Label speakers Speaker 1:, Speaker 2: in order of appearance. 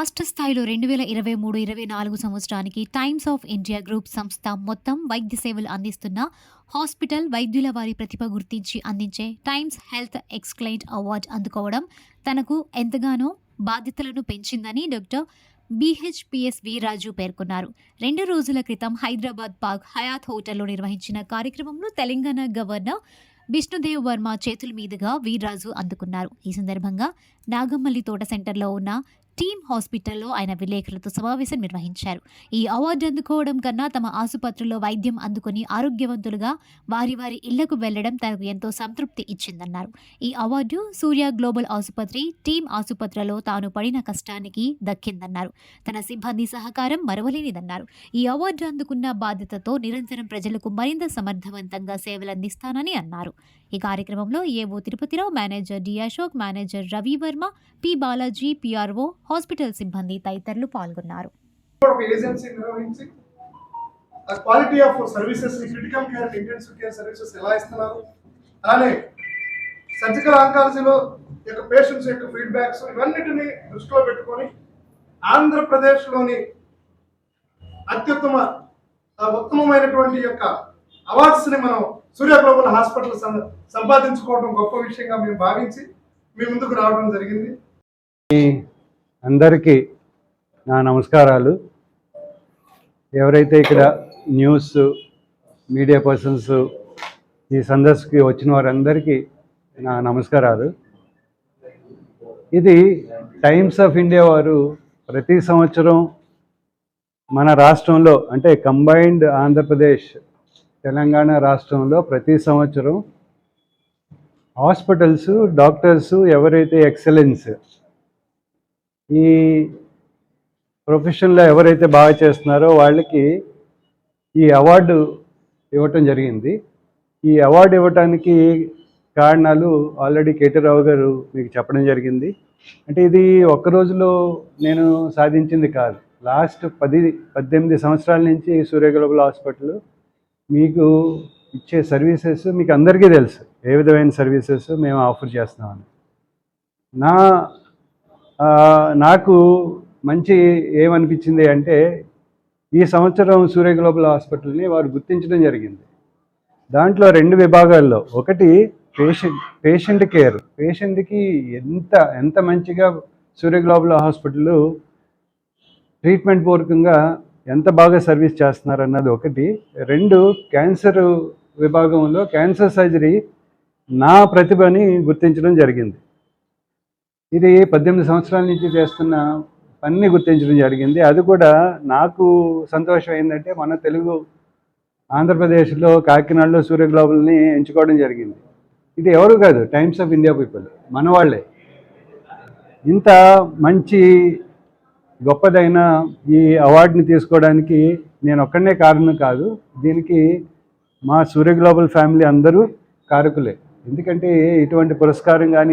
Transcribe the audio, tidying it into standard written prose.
Speaker 1: రాష్ట్ర స్థాయిలో 2023-24 సంవత్సరానికి టైమ్స్ ఆఫ్ ఇండియా గ్రూప్ సంస్థ మొత్తం వైద్య సేవలు అందిస్తున్న హాస్పిటల్ వైద్యుల వారి ప్రతిభ గుర్తించి అందించే టైమ్స్ హెల్త్ ఎక్స్క్లెయింట్ అవార్డు అందుకోవడం తనకు ఎంతగానో బాధ్యతలను పెంచిందని డాక్టర్ BHPS వీర్రాజు పేర్కొన్నారు. 2 రోజుల క్రితం హైదరాబాద్ పార్క్ హయాత్ హోటల్లో నిర్వహించిన కార్యక్రమంలో తెలంగాణ గవర్నర్ విష్ణుదేవ్ వర్మ చేతుల మీదుగా వీర్రాజు అందుకున్నారు. ఈ సందర్భంగా నాగమల్లి తోట సెంటర్లో ఉన్న టీమ్ హాస్పిటల్లో ఆయన విలేకరులతో సమావేశం నిర్వహించారు. ఈ అవార్డు అందుకోవడం కన్నా తమ ఆసుపత్రిలో వైద్యం అందుకుని ఆరోగ్యవంతులుగా వారి వారి ఇళ్లకు వెళ్లడం తనకు ఎంతో సంతృప్తి ఇచ్చిందన్నారు. ఈ అవార్డు సూర్య గ్లోబల్ ఆసుపత్రి టీమ్ ఆసుపత్రిలో తాను పడిన కష్టానికి దక్కిందన్నారు. తన సిబ్బంది సహకారం మరవలేనిదన్నారు. ఈ అవార్డు అందుకున్న బాధ్యతతో నిరంతరం ప్రజలకు మరింత సమర్థవంతంగా సేవలందిస్తానని అన్నారు. ఈ కార్యక్రమంలో AO Tirupathirao, manager D Ashok, manager Ravi Varma, P Balaji, PRO, hospital సిబ్బంది తదితరులు పాల్గొన్నారు.
Speaker 2: Quality of services, critical care and intensive care services ఎలా ఇస్తున్నారు, అలానే సర్జికల్ ఆంకాలజీలో యొక్క పేషెంట్స్ యొక్క ఫీడ్బ్యాక్స్ ఇవన్నిటిని దృష్టిలో పెట్టుకొని ఆంధ్రప్రదేశ్లోని ఉత్తమమైనటువంటి యొక్క అవార్డ్స్ని మనం సూర్య గ్లోబల్ హాస్పిటల్ సంపాదించుకోవడం గొప్ప విషయంగా మేము భావించి మీ ముందుకు రావడం జరిగింది.
Speaker 3: అందరికీ నా నమస్కారాలు. ఎవరైతే ఇక్కడ న్యూస్ మీడియా పర్సన్స్ ఈ సందర్శకి వచ్చిన వారందరికీ నా నమస్కారాలు. ఇది టైమ్స్ ఆఫ్ ఇండియా వారు ప్రతి సంవత్సరం మన రాష్ట్రంలో అంటే కంబైన్డ్ ఆంధ్రప్రదేశ్ తెలంగాణ రాష్ట్రంలో ప్రతి సంవత్సరం హాస్పిటల్స్, డాక్టర్స్ ఎవరైతే ఎక్సలెన్స్ ఈ ప్రొఫెషన్లో ఎవరైతే బాగా చేస్తున్నారో వాళ్ళకి ఈ అవార్డు ఇవ్వటం జరిగింది. ఈ అవార్డు ఇవ్వటానికి కారణాలు ఆల్రెడీ కేటీరావు గారు మీకు చెప్పడం జరిగింది. అంటే ఇది ఒక్క రోజులో నేను సాధించింది కాదు. లాస్ట్ 18 సంవత్సరాల నుంచి సూర్య గ్లోబల్ హాస్పిటల్ మీకు ఇచ్చే సర్వీసెస్ మీకు అందరికీ తెలుసు, ఏ విధమైన సర్వీసెస్ మేము ఆఫర్ చేస్తున్నామని. నాకు మంచి ఏమనిపించింది అంటే ఈ సంవత్సరం సూర్య గ్లోబల్ హాస్పిటల్ని వారు గుర్తించడం జరిగింది. దాంట్లో 2 విభాగాల్లో, ఒకటి పేషెంట్ కేర్, పేషెంట్కి ఎంత మంచిగా సూర్య గ్లోబల్ హాస్పిటల్ ట్రీట్మెంట్ పూర్వకంగా ఎంత బాగా సర్వీస్ చేస్తున్నారు అన్నది ఒకటి. 2 క్యాన్సర్ విభాగంలో క్యాన్సర్ సర్జరీ నా ప్రతిభని గుర్తించడం జరిగింది. ఇది 18 సంవత్సరాల నుంచి చేస్తున్న పని గుర్తించడం జరిగింది. అది కూడా నాకు సంతోషం ఏంటంటే మన తెలుగు ఆంధ్రప్రదేశ్లో కాకినాడలో సూర్య గ్లోబల్ని ఎంచుకోవడం జరిగింది. ఇది ఎవరు కాదు, టైమ్స్ ఆఫ్ ఇండియా పీపుల్, మన వాళ్ళే. ఇంత మంచి గొప్పదైన ఈ అవార్డుని తీసుకోవడానికి నేను ఒక్కడనే కారణం కాదు, దీనికి మా సూర్య గ్లోబల్ ఫ్యామిలీ అందరూ కారకులే. ఎందుకంటే ఇటువంటి పురస్కారం కానీ